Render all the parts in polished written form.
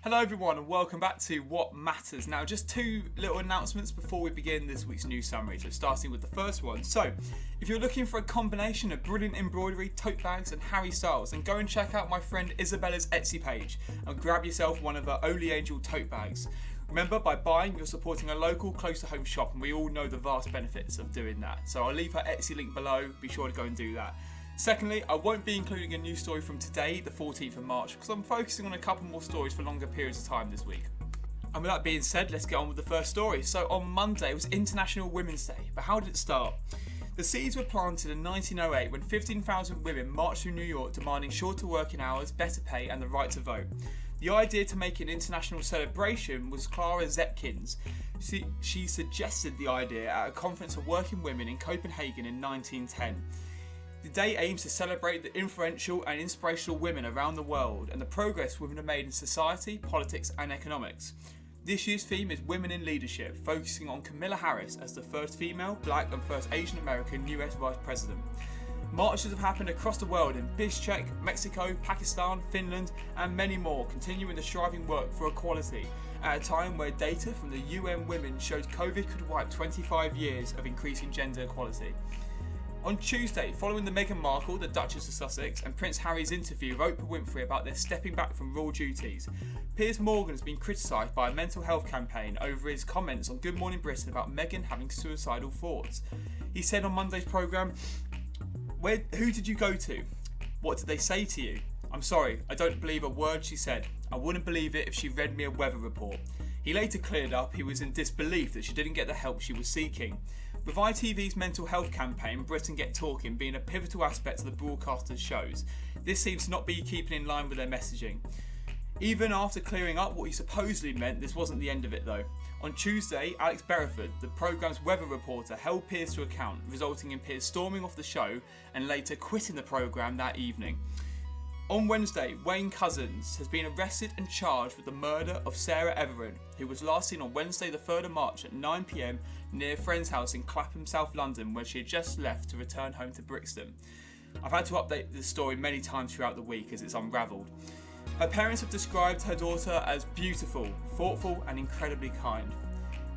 Hello everyone and welcome back to What Matters. Now just two little announcements before we begin this week's news summary. So starting with the first one. So if you're looking for a combination of brilliant embroidery, tote bags and Harry Styles, then go and check out my friend Isabella's Etsy page and grab yourself one of her Holy Angel tote bags. Remember, by buying, you're supporting a local, close to home shop, and we all know the vast benefits of doing that. So I'll leave her Etsy link below, be sure to go and do that. Secondly, I won't be including a news story from today, the 14th of March, because I'm focusing on a couple more stories for longer periods of time this week. And with that being said, let's get on with the first story. So on Monday was International Women's Day, but how did it start? The seeds were planted in 1908 when 15,000 women marched through New York demanding shorter working hours, better pay and the right to vote. The idea to make an international celebration was Clara Zetkin's. She suggested the idea at a conference of working women in Copenhagen in 1910. The day aims to celebrate the influential and inspirational women around the world and the progress women have made in society, politics and economics. This year's theme is Women in Leadership, focusing on Kamala Harris as the first female, black and first Asian American US Vice President. Marches have happened across the world in Bishkek, Mexico, Pakistan, Finland and many more, continuing the striving work for equality at a time where data from the UN Women showed COVID could wipe 25 years of increasing gender equality. On Tuesday, following the Meghan Markle, the Duchess of Sussex, and Prince Harry's interview with Oprah Winfrey about their stepping back from royal duties, Piers Morgan has been criticised by a mental health campaign over his comments on Good Morning Britain about Meghan having suicidal thoughts. He said on Monday's programme, "Who did you go to? What did they say to you? I'm sorry, I don't believe a word she said. I wouldn't believe it if she read me a weather report." He later cleared up he was in disbelief that she didn't get the help she was seeking. With ITV's mental health campaign, Britain Get Talking, being a pivotal aspect of the broadcaster's shows, this seems to not be keeping in line with their messaging. Even after clearing up what he supposedly meant, this wasn't the end of it though. On Tuesday, Alex Berriford, the programme's weather reporter, held Piers to account, resulting in Piers storming off the show and later quitting the programme that evening. On Wednesday, Wayne Couzens has been arrested and charged with the murder of Sarah Everard, who was last seen on Wednesday the 3rd of March at 9 p.m. near a friend's house in Clapham, South London, where she had just left to return home to Brixton. I've had to update this story many times throughout the week as it's unravelled. Her parents have described her daughter as beautiful, thoughtful and incredibly kind.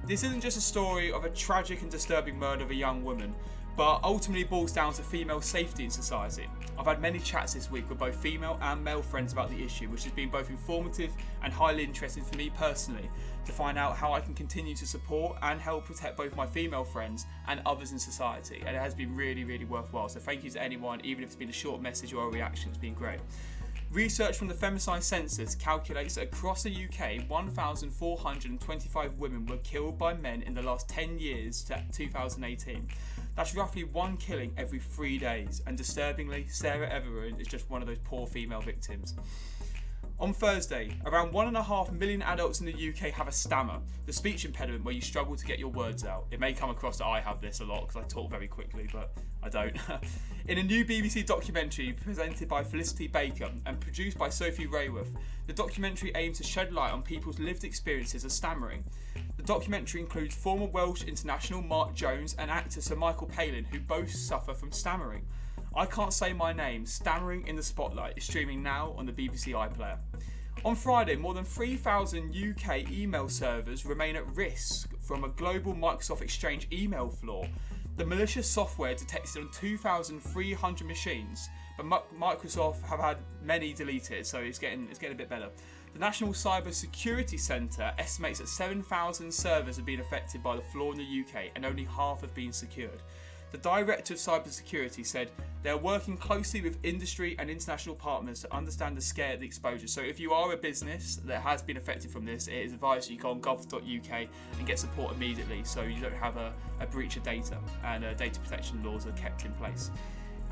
This isn't just a story of a tragic and disturbing murder of a young woman, but ultimately boils down to female safety in society. I've had many chats this week with both female and male friends about the issue, which has been both informative and highly interesting for me personally to find out how I can continue to support and help protect both my female friends and others in society, and it has been really, really worthwhile. So thank you to anyone, even if it's been a short message or a reaction, it's been great. Research from the Femicide Census calculates that across the UK, 1,425 women were killed by men in the last 10 years to 2018. That's roughly one killing every 3 days, and disturbingly, Sarah Everard is just one of those poor female victims. On Thursday, around 1.5 million adults in the UK have a stammer, the speech impediment where you struggle to get your words out. It may come across that I have this a lot because I talk very quickly, but I don't. In a new BBC documentary presented by Felicity Baker and produced by Sophie Rayworth, the documentary aims to shed light on people's lived experiences of stammering. The documentary includes former Welsh international Mark Jones and actor Sir Michael Palin, who both suffer from stammering. I Can't Say My Name, Stammering in the Spotlight is streaming now on the BBC iPlayer. On Friday, more than 3,000 UK email servers remain at risk from a global Microsoft Exchange email flaw. The malicious software detected on 2,300 machines, but Microsoft have had many deleted, so it's getting a bit better. The National Cyber Security Centre estimates that 7,000 servers have been affected by the flaw in the UK and only half have been secured. The Director of Cybersecurity said they are working closely with industry and international partners to understand the scale of the exposure. So if you are a business that has been affected from this, it is advised you go on gov.uk and get support immediately so you don't have a breach of data, and data protection laws are kept in place.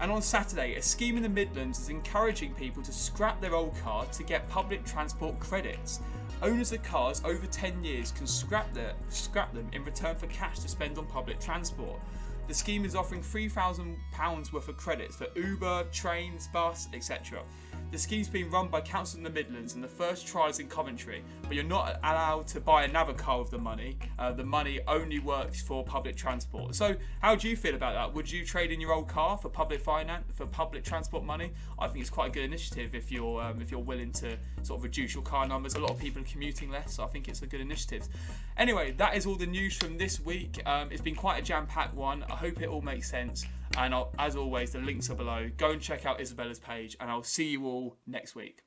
And on Saturday, a scheme in the Midlands is encouraging people to scrap their old car to get public transport credits. Owners of cars over 10 years can scrap them in return for cash to spend on public transport. The scheme is offering £3,000 worth of credits for Uber, trains, bus, etc. The scheme's being run by Council in the Midlands and the first trials in Coventry, but you're not allowed to buy another car with the money. The money only works for public transport. So how do you feel about that? Would you trade in your old car for public transport money? I think it's quite a good initiative if you're willing to sort of reduce your car numbers. A lot of people are commuting less, so I think it's a good initiative. Anyway, that is all the news from this week. It's been quite a jam-packed one. I hope it all makes sense. And as always, the links are below. Go and check out Isabella's page, and I'll see you all next week.